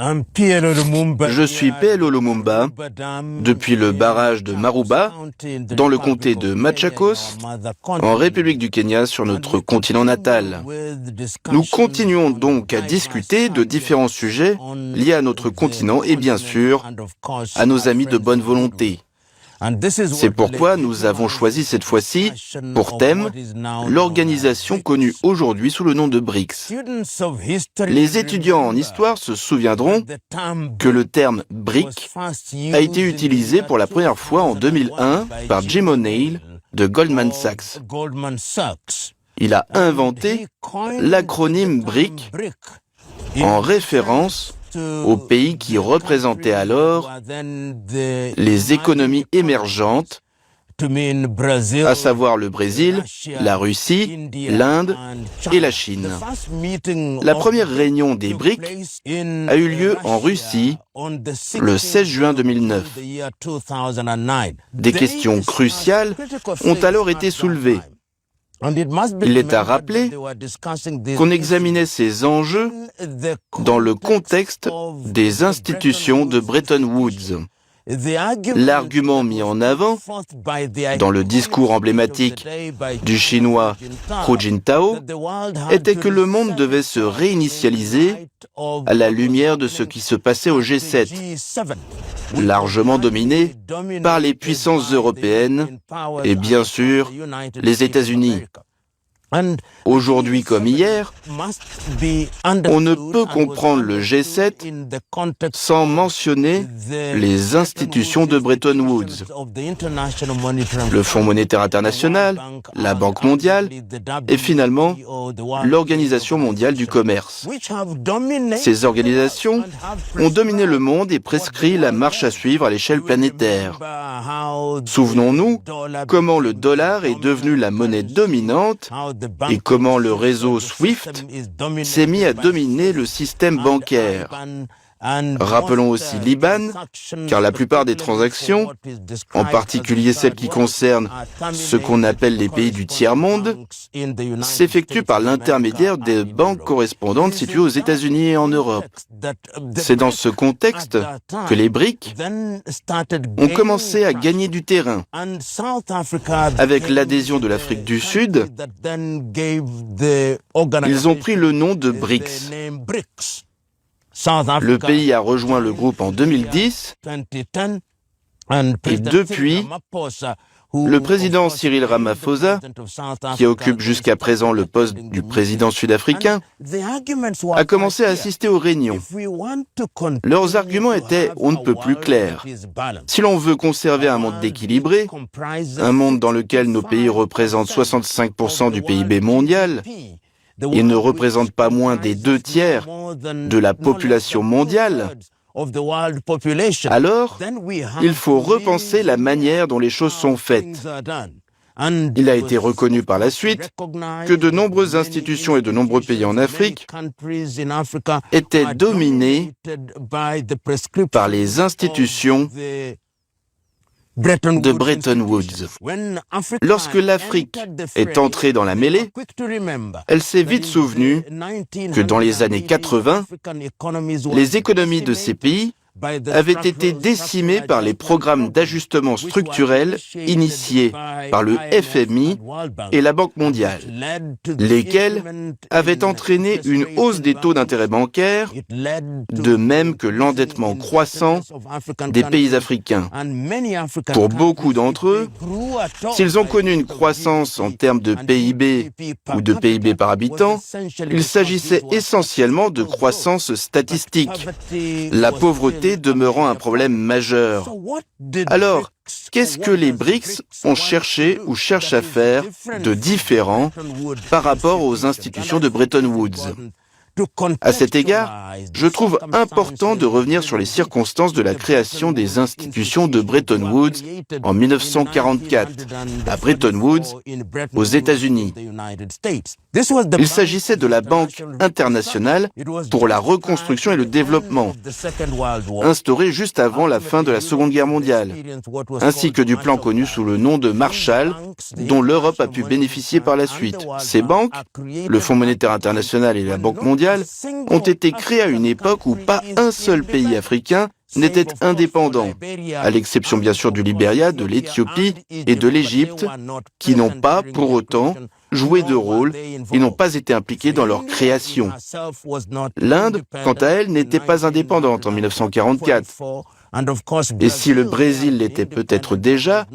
Je suis PLO Lumumba depuis le barrage de Maruba, dans le comté de Machakos, en République du Kenya, sur notre continent natal. Nous continuons donc à discuter de différents sujets liés à notre continent et bien sûr à nos amis de bonne volonté. C'est pourquoi nous avons choisi cette fois-ci, pour thème, l'organisation connue aujourd'hui sous le nom de BRICS. Les étudiants en histoire se souviendront que le terme BRIC a été utilisé pour la première fois en 2001 par Jim O'Neill de Goldman Sachs. Il a inventé l'acronyme BRIC en référence aux pays qui représentaient alors les économies émergentes, à savoir le Brésil, la Russie, l'Inde et la Chine. La première réunion des BRIC a eu lieu en Russie le 16 juin 2009. Des questions cruciales ont alors été soulevées. Il est à rappeler qu'on examinait ces enjeux dans le contexte des institutions de Bretton Woods. L'argument mis en avant dans le discours emblématique du chinois Hu Jintao était que le monde devait se réinitialiser à la lumière de ce qui se passait au G7, largement dominé par les puissances européennes et bien sûr les États-Unis. Aujourd'hui comme hier, on ne peut comprendre le G7 sans mentionner les institutions de Bretton Woods, le Fonds monétaire international, la Banque mondiale et finalement l'Organisation mondiale du commerce. Ces organisations ont dominé le monde et prescrit la marche à suivre à l'échelle planétaire. Souvenons-nous comment le dollar est devenu la monnaie dominante et comment le réseau SWIFT s'est mis à dominer le système bancaire. Rappelons aussi l'IBAN, car la plupart des transactions, en particulier celles qui concernent ce qu'on appelle les pays du tiers-monde, s'effectuent par l'intermédiaire des banques correspondantes situées aux États-Unis et en Europe. C'est dans ce contexte que les BRIC ont commencé à gagner du terrain. Avec l'adhésion de l'Afrique du Sud, ils ont pris le nom de BRICS. Le pays a rejoint le groupe en 2010 et depuis, le président Cyril Ramaphosa, qui occupe jusqu'à présent le poste du président sud-africain, a commencé à assister aux réunions. Leurs arguments étaient on ne peut plus clairs. Si l'on veut conserver un monde équilibré, un monde dans lequel nos pays représentent 65% du PIB mondial, et ne représente pas moins des 2/3 de la population mondiale, alors il faut repenser la manière dont les choses sont faites. Il a été reconnu par la suite que de nombreuses institutions et de nombreux pays en Afrique étaient dominés par les institutions de Bretton Woods. Lorsque l'Afrique est entrée dans la mêlée, elle s'est vite souvenue que dans les années 80, les économies de ces pays avaient été décimées par les programmes d'ajustement structurel initiés par le FMI et la Banque mondiale, lesquels avaient entraîné une hausse des taux d'intérêt bancaires, de même que l'endettement croissant des pays africains. Pour beaucoup d'entre eux, s'ils ont connu une croissance en termes de PIB ou de PIB par habitant, il s'agissait essentiellement de croissance statistique, la pauvreté demeurant un problème majeur. Alors, qu'est-ce que les BRICS ont cherché ou cherchent à faire de différent par rapport aux institutions de Bretton Woods ? À cet égard, je trouve important de revenir sur les circonstances de la création des institutions de Bretton Woods en 1944, à Bretton Woods, aux États-Unis. Il s'agissait de la Banque internationale pour la reconstruction et le développement, instaurée juste avant la fin de la Seconde Guerre mondiale, ainsi que du plan connu sous le nom de Marshall, dont l'Europe a pu bénéficier par la suite. Ces banques, le Fonds monétaire international et la Banque mondiale, mondiale ont été créés à une époque où pas un seul pays africain n'était indépendant, à l'exception bien sûr du Libéria, de l'Éthiopie et de l'Égypte, qui n'ont pas, pour autant, joué de rôle et n'ont pas été impliqués dans leur création. L'Inde, quant à elle, n'était pas indépendante en 1944. Et si le Brésil l'était peut-être déjà,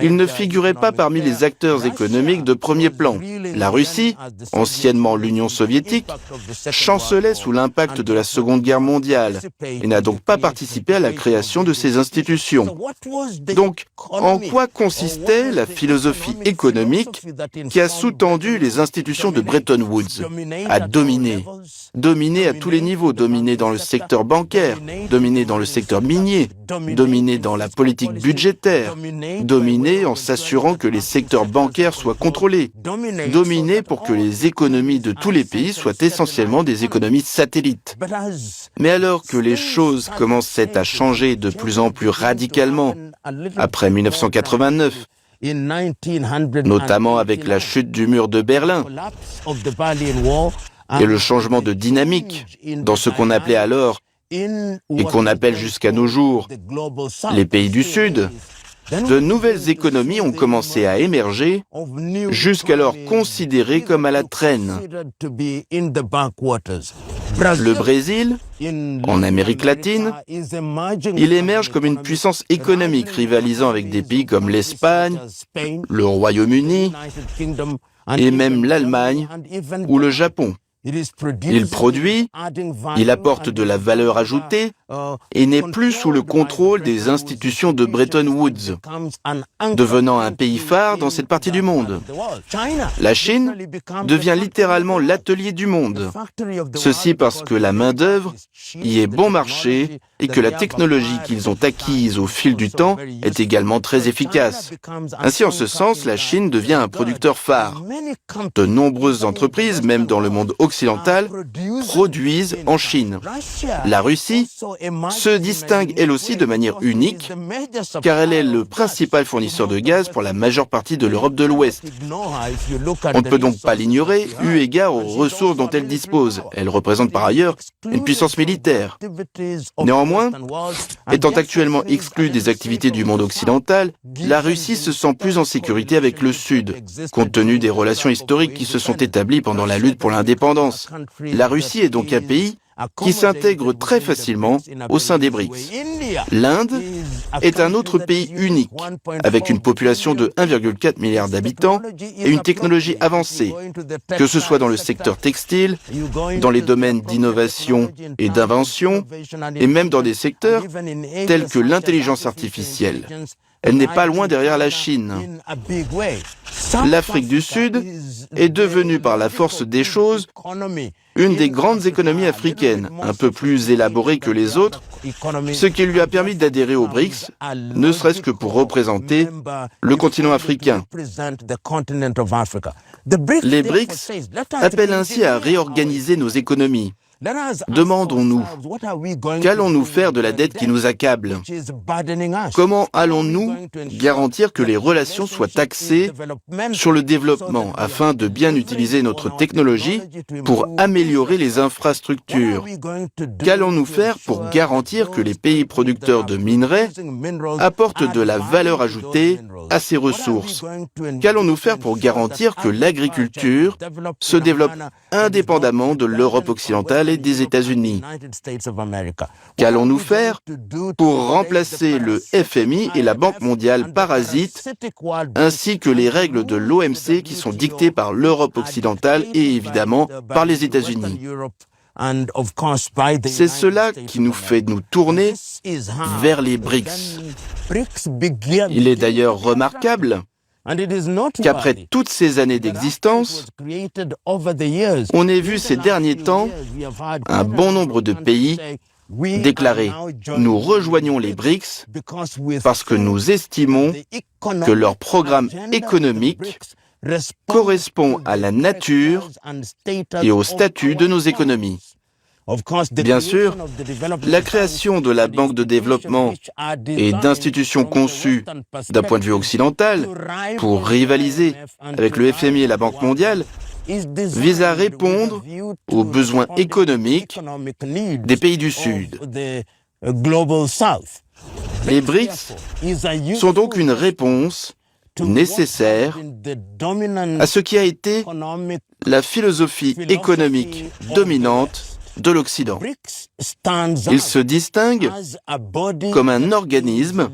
il ne figurait pas parmi les acteurs économiques de premier plan. La Russie, anciennement l'Union soviétique, chancelait sous l'impact de la Seconde Guerre mondiale et n'a donc pas participé à la création de ces institutions. Donc, en quoi consistait la philosophie économique qui a sous-tendu les institutions de Bretton Woods? À dominer. Dominer à tous les niveaux, dominer dans le secteur bancaire, dominer dans le secteur minier, dominer dans la politique budgétaire, dominer en s'assurant que les secteurs bancaires soient contrôlés, dominer pour que les économies de tous les pays soient essentiellement des économies satellites. Mais alors que les choses commençaient à changer de plus en plus radicalement après 1989, notamment avec la chute du mur de Berlin et le changement de dynamique dans ce qu'on appelait alors et qu'on appelle jusqu'à nos jours les pays du Sud, de nouvelles économies ont commencé à émerger, jusqu'alors considérées comme à la traîne. Le Brésil, en Amérique latine, il émerge comme une puissance économique rivalisant avec des pays comme l'Espagne, le Royaume-Uni et même l'Allemagne ou le Japon. Il produit, il apporte de la valeur ajoutée et n'est plus sous le contrôle des institutions de Bretton Woods, devenant un pays phare dans cette partie du monde. La Chine devient littéralement l'atelier du monde. Ceci parce que la main-d'œuvre y est bon marché et que la technologie qu'ils ont acquise au fil du temps est également très efficace. Ainsi, en ce sens, la Chine devient un producteur phare. De nombreuses entreprises, même dans le monde occidental, produisent en Chine. La Russie se distingue elle aussi de manière unique, car elle est le principal fournisseur de gaz pour la majeure partie de l'Europe de l'Ouest. On ne peut donc pas l'ignorer, eu égard aux ressources dont elle dispose. Elle représente par ailleurs une puissance militaire. Néanmoins, étant actuellement exclue des activités du monde occidental, la Russie se sent plus en sécurité avec le Sud, compte tenu des relations historiques qui se sont établies pendant la lutte pour l'indépendance. La Russie est donc un pays qui s'intègre très facilement au sein des BRICS. L'Inde est un autre pays unique, avec une population de 1,4 milliard d'habitants et une technologie avancée, que ce soit dans le secteur textile, dans les domaines d'innovation et d'invention, et même dans des secteurs tels que l'intelligence artificielle. Elle n'est pas loin derrière la Chine. L'Afrique du Sud est devenue par la force des choses une des grandes économies africaines, un peu plus élaborée que les autres, ce qui lui a permis d'adhérer aux BRICS, ne serait-ce que pour représenter le continent africain. Les BRICS appellent ainsi à réorganiser nos économies. Demandons-nous, qu'allons-nous faire de la dette qui nous accable? Comment allons-nous garantir que les relations soient axées sur le développement afin de bien utiliser notre technologie pour améliorer les infrastructures? Qu'allons-nous faire pour garantir que les pays producteurs de minerais apportent de la valeur ajoutée à ces ressources? Qu'allons-nous faire pour garantir que l'agriculture se développe indépendamment de l'Europe occidentale et des États-Unis? Qu'allons-nous faire pour remplacer le FMI et la Banque mondiale parasites, ainsi que les règles de l'OMC qui sont dictées par l'Europe occidentale et évidemment par les États-Unis? C'est cela qui nous fait nous tourner vers les BRICS. Il est d'ailleurs remarquable qu'après toutes ces années d'existence, on ait vu ces derniers temps un bon nombre de pays déclarer « Nous rejoignons les BRICS parce que nous estimons que leur programme économique correspond à la nature et au statut de nos économies ». Bien sûr, la création de la Banque de développement et d'institutions conçues d'un point de vue occidental pour rivaliser avec le FMI et la Banque mondiale vise à répondre aux besoins économiques des pays du Sud. Les BRICS sont donc une réponse nécessaire à ce qui a été la philosophie économique dominante de l'Occident. Il se distingue comme un organisme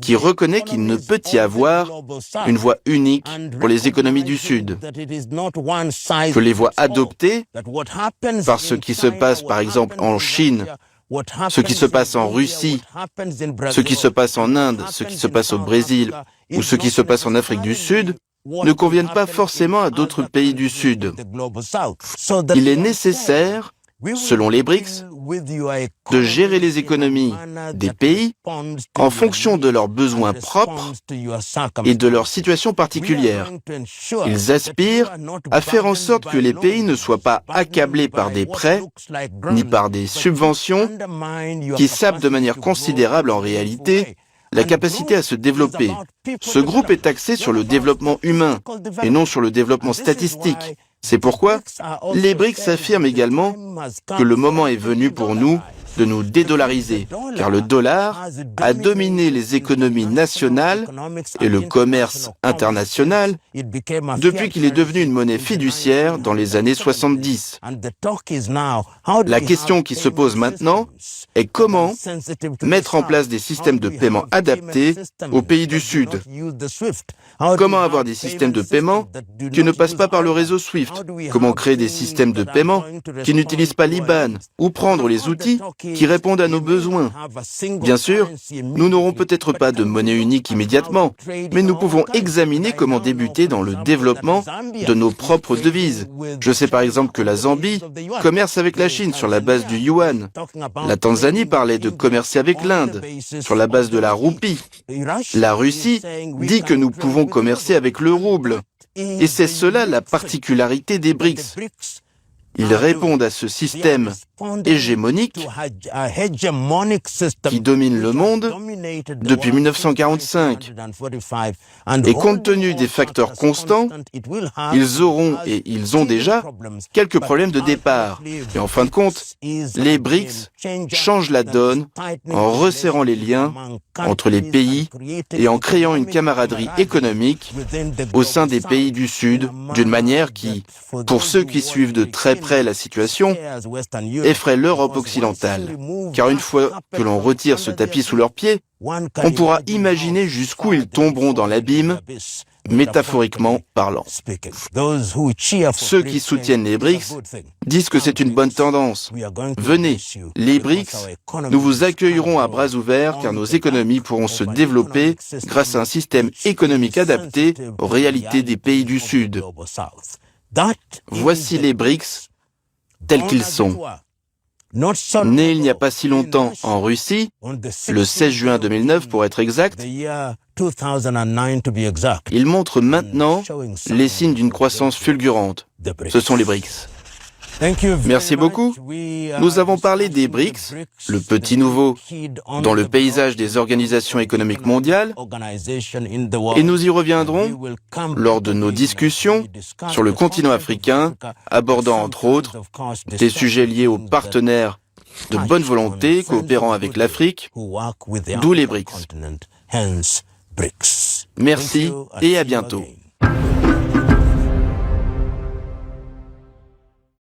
qui reconnaît qu'il ne peut y avoir une voie unique pour les économies du Sud, que les voies adoptées par ce qui se passe par exemple en Chine, ce qui se passe en Russie, ce qui se passe en Inde, ce qui se passe au Brésil ou ce qui se passe en Afrique du Sud ne conviennent pas forcément à d'autres pays du Sud. Il est nécessaire, selon les BRICS, de gérer les économies des pays en fonction de leurs besoins propres et de leur situation particulière. Ils aspirent à faire en sorte que les pays ne soient pas accablés par des prêts ni par des subventions qui sapent de manière considérable en réalité la capacité à se développer. Ce groupe est axé sur le développement humain et non sur le développement statistique. C'est pourquoi les BRICS affirment également que le moment est venu pour nous de nous dédollariser, car le dollar a dominé les économies nationales et le commerce international depuis qu'il est devenu une monnaie fiduciaire dans les années 70. La question qui se pose maintenant est comment mettre en place des systèmes de paiement adaptés aux pays du Sud. Comment avoir des systèmes de paiement qui ne passent pas par le réseau SWIFT? Comment créer des systèmes de paiement qui n'utilisent pas l'IBAN? Ou prendre les outils qui répondent à nos besoins? Bien sûr, nous n'aurons peut-être pas de monnaie unique immédiatement, mais nous pouvons examiner comment débuter dans le développement de nos propres devises. Je sais par exemple que la Zambie commerce avec la Chine sur la base du yuan. La Tanzanie parlait de commercer avec l'Inde sur la base de la roupie. La Russie dit que nous pouvons commercer avec le rouble. Et c'est cela la particularité des BRICS. Ils répondent à ce système hégémonique qui domine le monde depuis 1945. Et compte tenu des facteurs constants, ils auront et ils ont déjà quelques problèmes de départ. Et en fin de compte, les BRICS changent la donne en resserrant les liens entre les pays et en créant une camaraderie économique au sein des pays du Sud d'une manière qui, pour ceux qui suivent de très près la situation, effraie l'Europe occidentale. Car une fois que l'on retire ce tapis sous leurs pieds, on pourra imaginer jusqu'où ils tomberont dans l'abîme, métaphoriquement parlant. Ceux qui soutiennent les BRICS disent que c'est une bonne tendance. Venez, les BRICS, nous vous accueillerons à bras ouverts car nos économies pourront se développer grâce à un système économique adapté aux réalités des pays du Sud. Voici les BRICS tels qu'ils sont. Nés il n'y a pas si longtemps en Russie, le 16 juin 2009 pour être exact, ils montrent maintenant les signes d'une croissance fulgurante. Ce sont les BRICS. Merci beaucoup. Nous avons parlé des BRICS, le petit nouveau, dans le paysage des organisations économiques mondiales, et nous y reviendrons lors de nos discussions sur le continent africain, abordant entre autres des sujets liés aux partenaires de bonne volonté coopérant avec l'Afrique, d'où les BRICS. Merci et à bientôt.